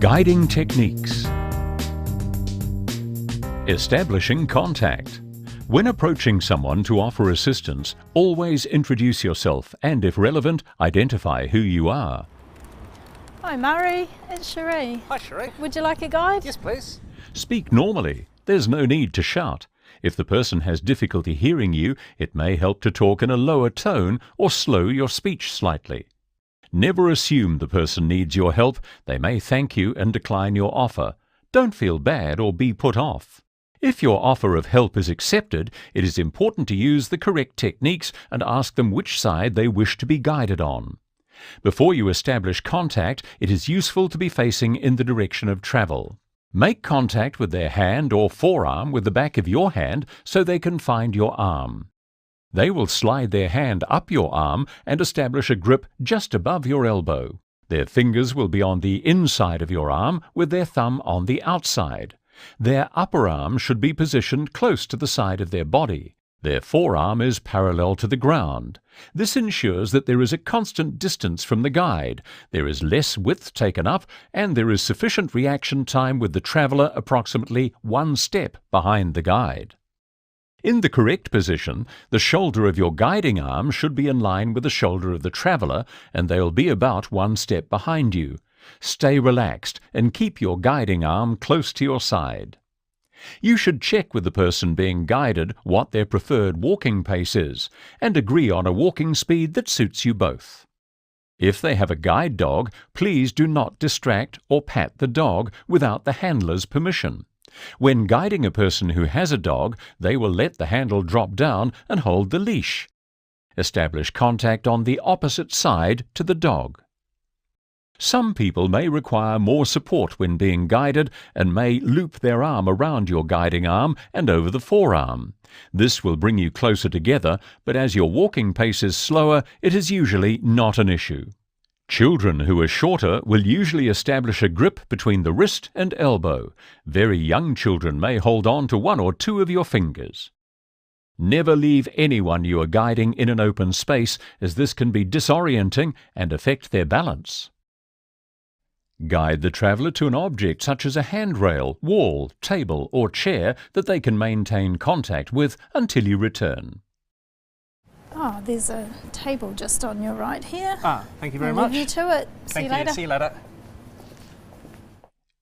Guiding techniques. Establishing contact. When approaching someone to offer assistance, always introduce yourself and, if relevant, identify who you are. Hi Murray, it's Cherie. Hi Cherie. Would you like a guide? Yes please. Speak normally. There's no need to shout. If the person has difficulty hearing you, it may help to talk in a lower tone or slow your speech slightly. Never assume the person needs your help. They may thank you and decline your offer. Don't feel bad or be put off. If your offer of help is accepted, it is important to use the correct techniques and ask them which side they wish to be guided on. Before you establish contact, it is useful to be facing in the direction of travel. Make contact with their hand or forearm with the back of your hand so they can find your arm. They will slide their hand up your arm and establish a grip just above your elbow. Their fingers will be on the inside of your arm with their thumb on the outside. Their upper arm should be positioned close to the side of their body. Their forearm is parallel to the ground. This ensures that there is a constant distance from the guide, there is less width taken up, and there is sufficient reaction time with the traveller approximately one step behind the guide. In the correct position, the shoulder of your guiding arm should be in line with the shoulder of the traveller, and they'll be about one step behind you. Stay relaxed and keep your guiding arm close to your side. You should check with the person being guided what their preferred walking pace is, and agree on a walking speed that suits you both. If they have a guide dog, please do not distract or pat the dog without the handler's permission. When guiding a person who has a dog, they will let the handle drop down and hold the leash. Establish contact on the opposite side to the dog. Some people may require more support when being guided and may loop their arm around your guiding arm and over the forearm. This will bring you closer together, but as your walking pace is slower, it is usually not an issue. Children who are shorter will usually establish a grip between the wrist and elbow. Very young children may hold on to one or two of your fingers. Never leave anyone you are guiding in an open space, as this can be disorienting and affect their balance. Guide the traveller to an object such as a handrail, wall, table or chair that they can maintain contact with until you return. Oh, there's a table just on your right here. Thank you very much. Leave you to it. See you later. See you later.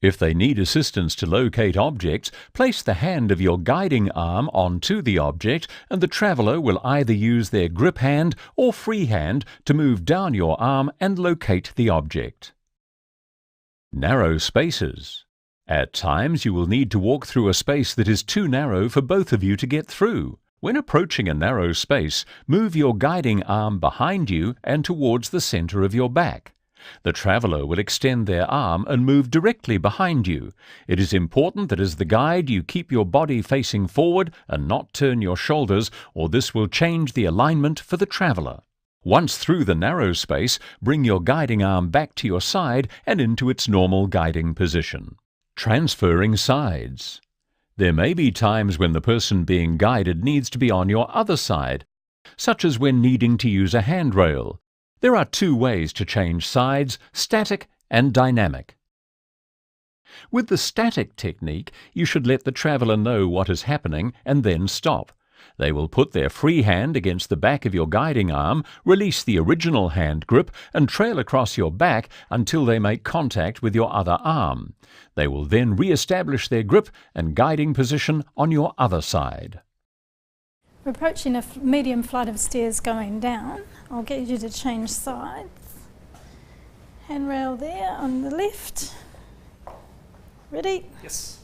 If they need assistance to locate objects, place the hand of your guiding arm onto the object and the traveller will either use their grip hand or free hand to move down your arm and locate the object. Narrow spaces. At times you will need to walk through a space that is too narrow for both of you to get through. When approaching a narrow space, move your guiding arm behind you and towards the center of your back. The traveller will extend their arm and move directly behind you. It is important that as the guide you keep your body facing forward and not turn your shoulders, or this will change the alignment for the traveller. Once through the narrow space, bring your guiding arm back to your side and into its normal guiding position. Transferring sides. There may be times when the person being guided needs to be on your other side, such as when needing to use a handrail. There are two ways to change sides, static and dynamic. With the static technique, you should let the traveller know what is happening and then stop. They will put their free hand against the back of your guiding arm, release the original hand grip, and trail across your back until they make contact with your other arm. They will then re-establish their grip and guiding position on your other side. We're approaching a medium flight of stairs going down. I'll get you to change sides. Handrail there on the left. Ready? Yes.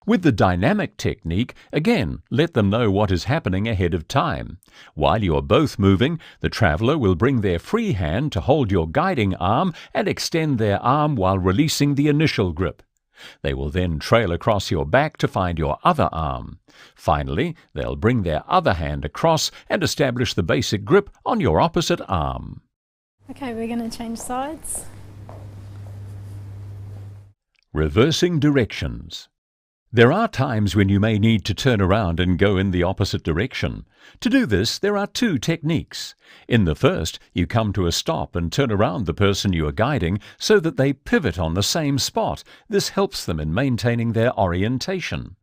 With the dynamic technique, again, let them know what is happening ahead of time. While you are both moving, the traveller will bring their free hand to hold your guiding arm and extend their arm while releasing the initial grip. They will then trail across your back to find your other arm. Finally, they'll bring their other hand across and establish the basic grip on your opposite arm. Okay, we're going to change sides. Reversing directions. There are times when you may need to turn around and go in the opposite direction. To do this, there are two techniques. In the first, you come to a stop and turn around the person you are guiding so that they pivot on the same spot. This helps them in maintaining their orientation.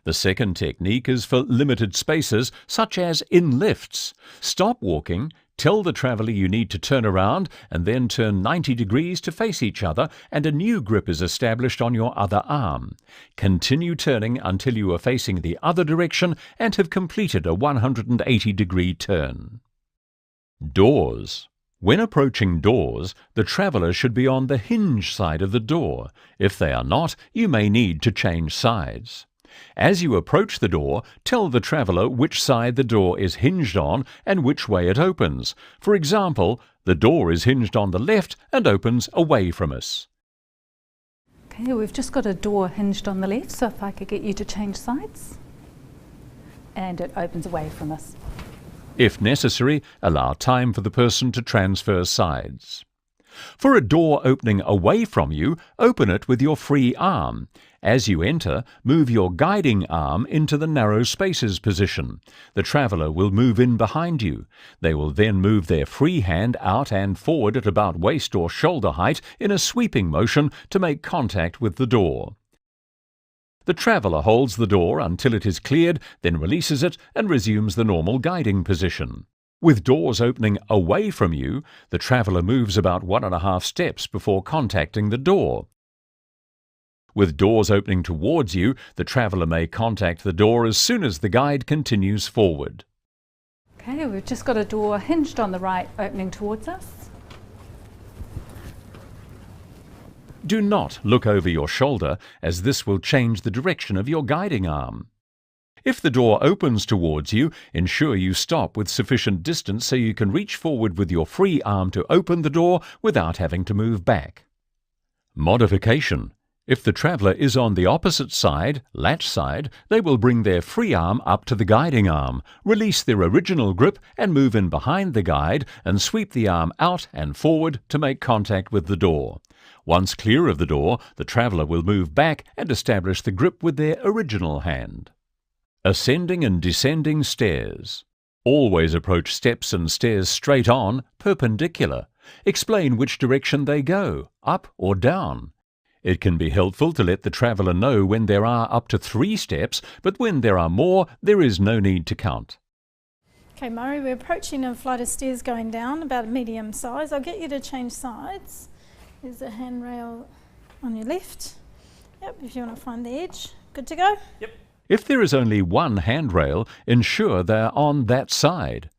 The second technique is for limited spaces, such as in lifts. Stop walking, tell the traveller you need to turn around, and then turn 90 degrees to face each other, and a new grip is established on your other arm. Continue turning until you are facing the other direction and have completed a 180-degree turn. Doors. When approaching doors, the traveller should be on the hinge side of the door. If they are not, you may need to change sides. As you approach the door, tell the traveller which side the door is hinged on and which way it opens. For example, the door is hinged on the left and opens away from us. Okay, we've just got a door hinged on the left, so if I could get you to change sides. And it opens away from us. If necessary, allow time for the person to transfer sides. For a door opening away from you, open it with your free arm. As you enter, move your guiding arm into the narrow spaces position. The traveller will move in behind you. They will then move their free hand out and forward at about waist or shoulder height in a sweeping motion to make contact with the door. The traveller holds the door until it is cleared, then releases it and resumes the normal guiding position. With doors opening away from you, the traveller moves about 1.5 steps before contacting the door. With doors opening towards you, the traveller may contact the door as soon as the guide continues forward. Okay, we've just got a door hinged on the right opening towards us. Do not look over your shoulder, as this will change the direction of your guiding arm. If the door opens towards you, ensure you stop with sufficient distance so you can reach forward with your free arm to open the door without having to move back. Modification. If the traveller is on the opposite side, latch side, they will bring their free arm up to the guiding arm, release their original grip and move in behind the guide and sweep the arm out and forward to make contact with the door. Once clear of the door, the traveller will move back and establish the grip with their original hand. Ascending and descending stairs. Always approach steps and stairs straight on, perpendicular. Explain which direction they go, up or down. It can be helpful to let the traveller know when there are up to 3 steps, but when there are more, there is no need to count. Okay, Murray, we're approaching a flight of stairs going down, about a medium size. I'll get you to change sides. There's a handrail on your left. Yep, if you want to find the edge. Good to go? Yep. If there is only one handrail, ensure they are on that side.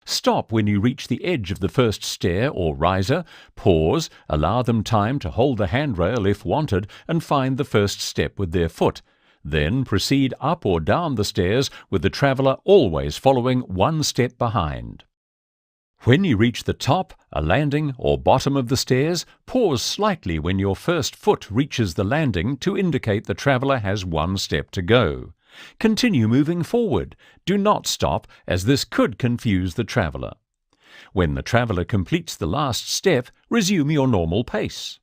Stop when you reach the edge of the first stair or riser, pause, allow them time to hold the handrail if wanted, and find the first step with their foot. Then proceed up or down the stairs with the traveller always following 1 step behind. When you reach the top, a landing, or bottom of the stairs, pause slightly when your first foot reaches the landing to indicate the traveller has 1 step to go. Continue moving forward. Do not stop, as this could confuse the traveller. When the traveller completes the last step, resume your normal pace.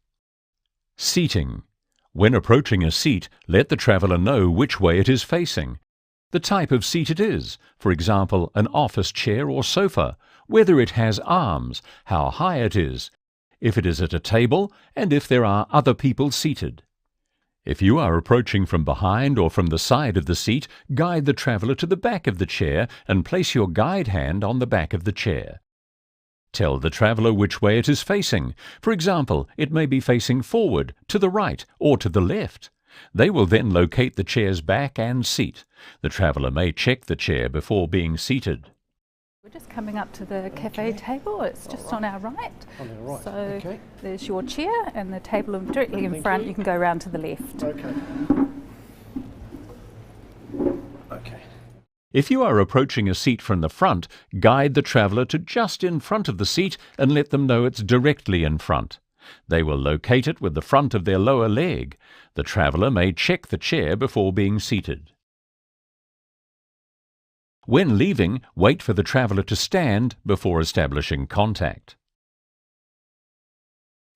Seating. When approaching a seat, let the traveller know which way it is facing, the type of seat it is, for example, an office chair or sofa, whether it has arms, how high it is, if it is at a table, and if there are other people seated. If you are approaching from behind or from the side of the seat, guide the traveller to the back of the chair and place your guide hand on the back of the chair. Tell the traveller which way it is facing. For example, it may be facing forward, to the right, or to the left. They will then locate the chair's back and seat. The traveller may check the chair before being seated. We're just coming up to the cafe table. It's just on our right. On our right. So Okay. there's your chair and the table directly in front. You can go around to the left. Okay. Okay. If you are approaching a seat from the front, guide the traveller to just in front of the seat and let them know it's directly in front. They will locate it with the front of their lower leg. The traveller may check the chair before being seated. When leaving, wait for the traveller to stand before establishing contact.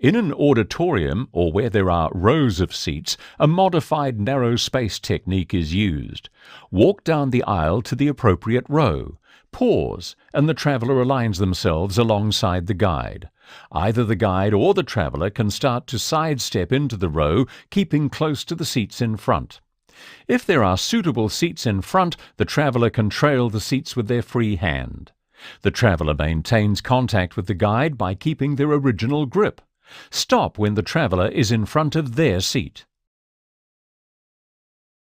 In an auditorium or where there are rows of seats, a modified narrow space technique is used. Walk down the aisle to the appropriate row. Pause, and the traveller aligns themselves alongside the guide. Either the guide or the traveller can start to sidestep into the row, keeping close to the seats in front. If there are suitable seats in front, the traveller can trail the seats with their free hand. The traveller maintains contact with the guide by keeping their original grip. Stop when the traveller is in front of their seat.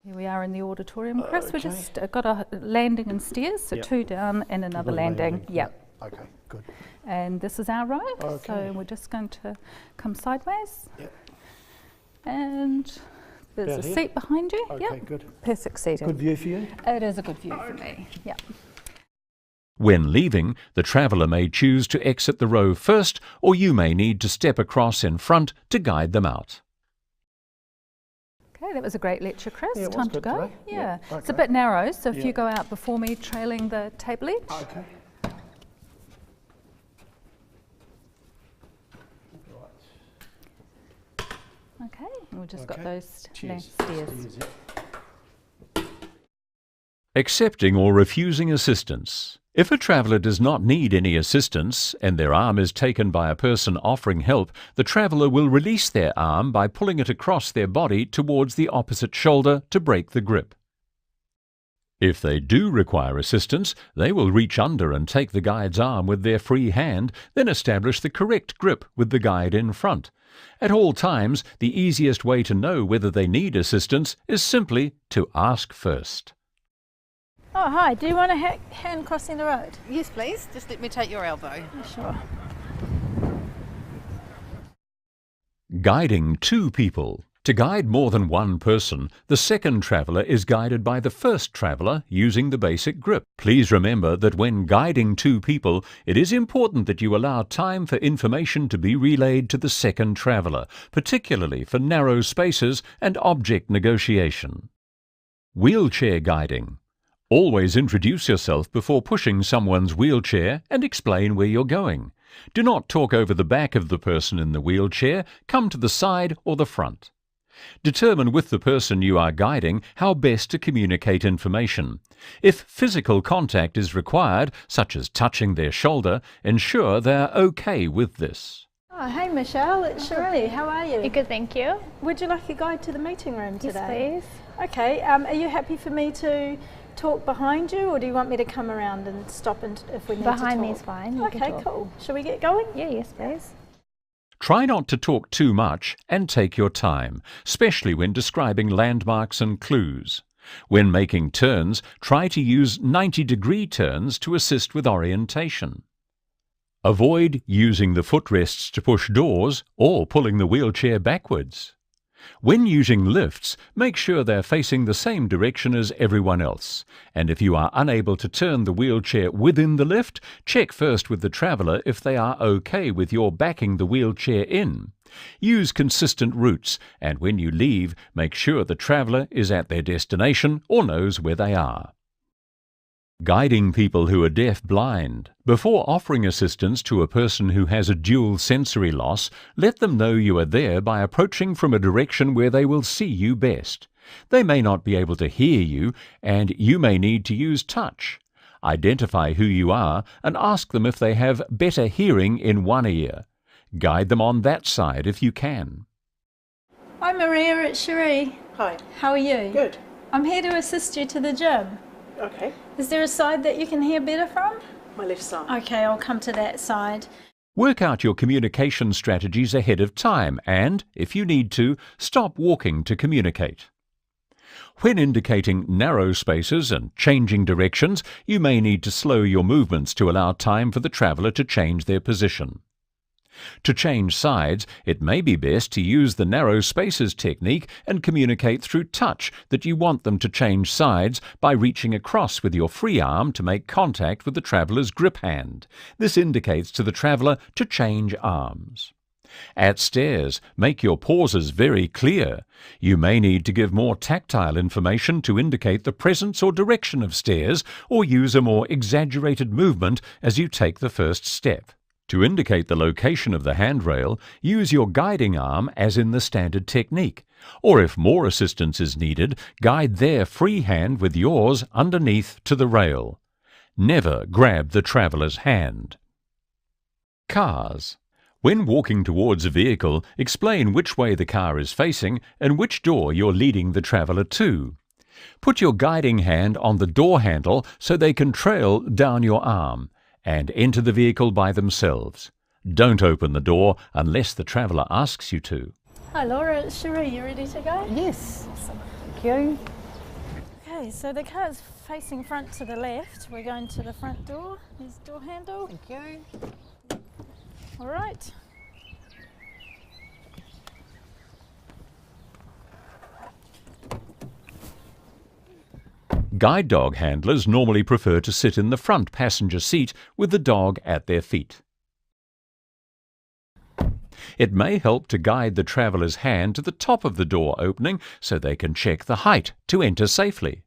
Here we are in the auditorium, Chris. We Okay. just got a landing and stairs, so Yep. 2 down and another landing. Yep. Okay, good. And this is our row, Okay. so we're just going to come sideways. Yep. And there's About a here? seat behind you. Okay, Yep. good. Perfect seating. Good view for you? It is a good view for me. Yep. When leaving, the traveller may choose to exit the row first, or you may need to step across in front to guide them out. Okay, that was a great lecture, Chris. Yeah, it was Time to good go. today. Yeah. Yeah, It's a okay. bit narrow, so if Yeah. you go out before me trailing the table edge. Okay. Okay, and we've just got Okay. those Cheers. stairs. Cheers, yeah. Accepting or refusing assistance. If a traveller does not need any assistance and their arm is taken by a person offering help, the traveller will release their arm by pulling it across their body towards the opposite shoulder to break the grip. If they do require assistance, they will reach under and take the guide's arm with their free hand, then establish the correct grip with the guide in front. At all times, the easiest way to know whether they need assistance is simply to ask first. Oh, hi. Do you want a hand crossing the road? Yes, please. Just let me take your elbow. Sure. Guiding two people. To guide more than one person, the second traveller is guided by the first traveller using the basic grip. Please remember that when guiding two people, it is important that you allow time for information to be relayed to the second traveller, particularly for narrow spaces and object negotiation. Wheelchair guiding. Always introduce yourself before pushing someone's wheelchair and explain where you're going. Do not talk over the back of the person in the wheelchair. Come to the side or the front. Determine with the person you are guiding how best to communicate information. If physical contact is required, such as touching their shoulder, ensure they are okay with this. Oh, hey Michelle, it's Shirley. How are you? Good, thank you. Would you like a guide to the meeting room today? Yes, please. Okay, are you happy for me to talk behind you, or do you want me to come around and stop if we need to talk? Behind me is fine. You can Okay, talk. cool. Shall we get going? Yeah, yes, please. Try not to talk too much and take your time, especially when describing landmarks and clues. When making turns, try to use 90-degree turns to assist with orientation. Avoid using the footrests to push doors or pulling the wheelchair backwards. When using lifts, make sure they're facing the same direction as everyone else. And if you are unable to turn the wheelchair within the lift, check first with the traveller if they are okay with your backing the wheelchair in. Use consistent routes, and when you leave, make sure the traveller is at their destination or knows where they are. Guiding people who are deaf-blind. Before offering assistance to a person who has a dual sensory loss, let them know you are there by approaching from a direction where they will see you best. They may not be able to hear you, and you may need to use touch. Identify who you are and ask them if they have better hearing in one ear. Guide them on that side if you can. Hi Maria, it's Cherie. Hi. How are you? Good. I'm here to assist you to the gym. Okay. Is there a side that you can hear better from? My left side. Okay, I'll come to that side. Work out your communication strategies ahead of time and, if you need to, stop walking to communicate. When indicating narrow spaces and changing directions, you may need to slow your movements to allow time for the traveller to change their position. To change sides, it may be best to use the narrow spaces technique and communicate through touch that you want them to change sides by reaching across with your free arm to make contact with the traveller's grip hand. This indicates to the traveller to change arms. At stairs, make your pauses very clear. You may need to give more tactile information to indicate the presence or direction of stairs, or use a more exaggerated movement as you take the first step. To indicate the location of the handrail, use your guiding arm as in the standard technique, or if more assistance is needed, guide their free hand with yours underneath to the rail. Never grab the traveller's hand. Cars. When walking towards a vehicle, explain which way the car is facing and which door you're leading the traveller to. Put your guiding hand on the door handle so they can trail down your arm and enter the vehicle by themselves. Don't open the door unless the traveller asks you to. Hi Laura, it's Cherie, you ready to go? Yes. Awesome. Thank you. Okay, so the car is facing front to the left. We're going to the front door. Here's the door handle. Thank you. All right. Guide dog handlers normally prefer to sit in the front passenger seat with the dog at their feet. It may help to guide the traveller's hand to the top of the door opening so they can check the height to enter safely.